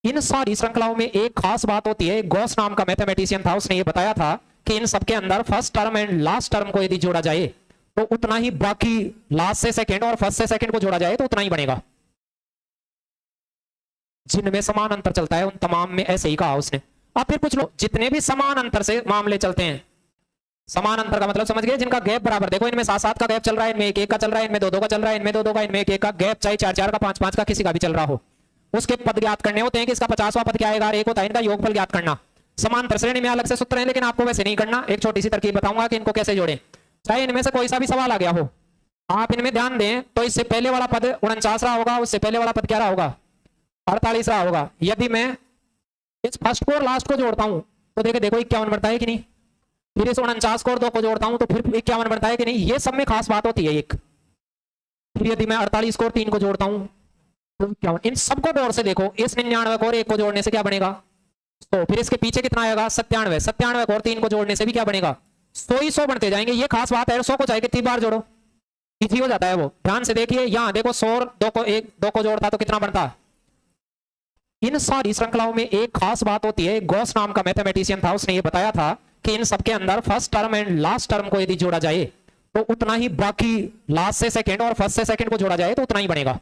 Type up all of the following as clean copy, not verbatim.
इन सारी श्रृंखलाओं में एक खास बात होती है, गॉस नाम का मैथमेटिशियन था, उसने ये बताया था कि इन सबके अंदर first term and last term को यदि जोड़ा जाए तो उतना ही बाकी लास्ट से सेकंड और फर्स्ट से सेकंड को जोड़ा जाए तो उतना ही बनेगा। जिनमें समान अंतर चलता है उन तमाम में ऐसे ही कहा उसने। अब फिर कुछ लोग जितने भी समान अंतर से मामले चलते हैं, समान अंतर का मतलब समझ गए, जिनका गैप बराबर, देखो इनमें 7-7 का गैप चल रहा है, इनमें 1-1 का चल रहा है, इनमें 2-2 का चल रहा है, इनमें 2-2 का, इनमें 1-1 का गैप, चाहे 4-4 का, 5-5 का, किसी का भी चल रहा हो, उसके पद ज्ञात करने होते हैं कि इसका 50वां पद क्या आएगा, एक होता है इनका योगफल ज्ञात करना। समांतर श्रेणी में अलग से सूत्र है, लेकिन आपको वैसे नहीं करना। एक छोटी सी तरकीब बताऊंगा कि इनको कैसे जोड़ें। चाहे इनमें से कोई सा भी सवाल आ गया हो, आप इनमें ध्यान दें तो इससे पहले वाला पद 49 रहा होगा, उससे पहले वाला पद क्या रहा होगा, 48 रहा होगा। यदि मैं इस फर्स्ट को और लास्ट को जोड़ता हूं तो देखो 51 बनता है कि नहीं, फिर इस 49 को और 2 को जोड़ता हूं तो फिर 51 बनता है कि नहीं। ये सब में खास बात होती है एक। फिर यदि मैं 48 को और 3 को जोड़ता हूं तो 51, इन सबको गौर से देखो, इस 99 को और 1 को जोड़ने से क्या बनेगा, तो फिर इसके पीछे कितना आएगा, 97, 97 को और 3 को जोड़ने से भी क्या बनेगा, 100 ही 100 बनते जाएंगे। ये खास बात है, 100 को चाहे कितनी बार जोड़ो इजी हो जाता है वो। ध्यान से देखिए, यहां देखो 100 और 2 को जोड़ता तो कितना बनता। इन सारी श्रृंखलाओं में एक खास बात होती है, गॉस नाम का मैथमेटिशियन था, उसने ये बताया था कि इन सबके अंदर first term and last term को यदि जोड़ा जाए तो उतना ही बाकी लास्ट से सेकंड और फर्स्ट से सेकंड को जोड़ा जाए तो उतना ही बनेगा।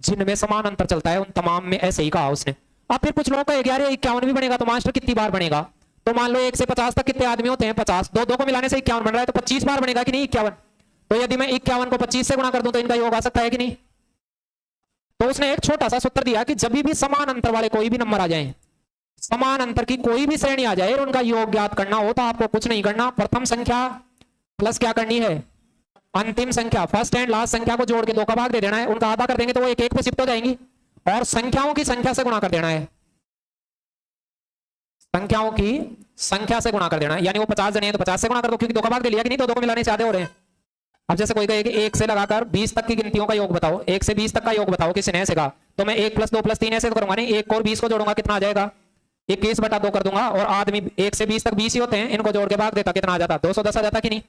जिनमें समान अंतर चलता है उन तमाम में ऐसे ही कहा उसने। अब फिर कुछ लोग कहेंगे यार 51 भी बनेगा तो मास्टर कितनी बार बनेगा, तो मान लो 1 से 50 तक कितने आदमी होते हैं, 50, 2 को मिलाने से 51 बन रहा है तो 25 बार बनेगा कि नहीं 51। तो यदि मैं 51 को 25 से गुणा कर दूं तो इनका योग आ सकता है कि नहीं। तो उसने एक छोटा सा सूत्र दिया कि जब भी समान अंतर वाले कोई भी नंबर आ जाए, समान अंतर की कोई भी श्रेणी आ जाए और उनका योग ज्ञात करना हो तो आपको कुछ नहीं करना, प्रथम संख्या प्लस क्या करनी है, अंतिम संख्या, फर्स्ट एंड लास्ट संख्या को जोड़ के 2 का भाग दे देना है, उनका आधा कर देंगे तो वो 1-1 पे शिफ्ट हो जाएंगी, और संख्याओं की संख्या से गुणा कर देना है, संख्याओं की संख्या से गुणा कर देना है। यानी वो 50 जने हैं तो 50 से गुणा कर दो, क्योंकि 2 का भाग दे लिया कि नहीं, 2 को मिलाने से आधे हो रहे हैं। अब जैसे कोई कहे कि 1 से लगाकर 20 तक की गिनतियों का योग बताओ, 1 से 20 तक का योग बताओ, किसी ने ऐसे कहा, तो मैं 1 + 2 + 3 ऐसे तो करूंगा नहीं, 1 और 20 को जोड़ूंगा कितना आ जाएगा, 21/2 कर दूंगा, और आदमी 1 से 20 तक 20 ही होते हैं, इनको जोड़ के भाग देता कितना आ जाता, 210 आ जाता कि नहीं।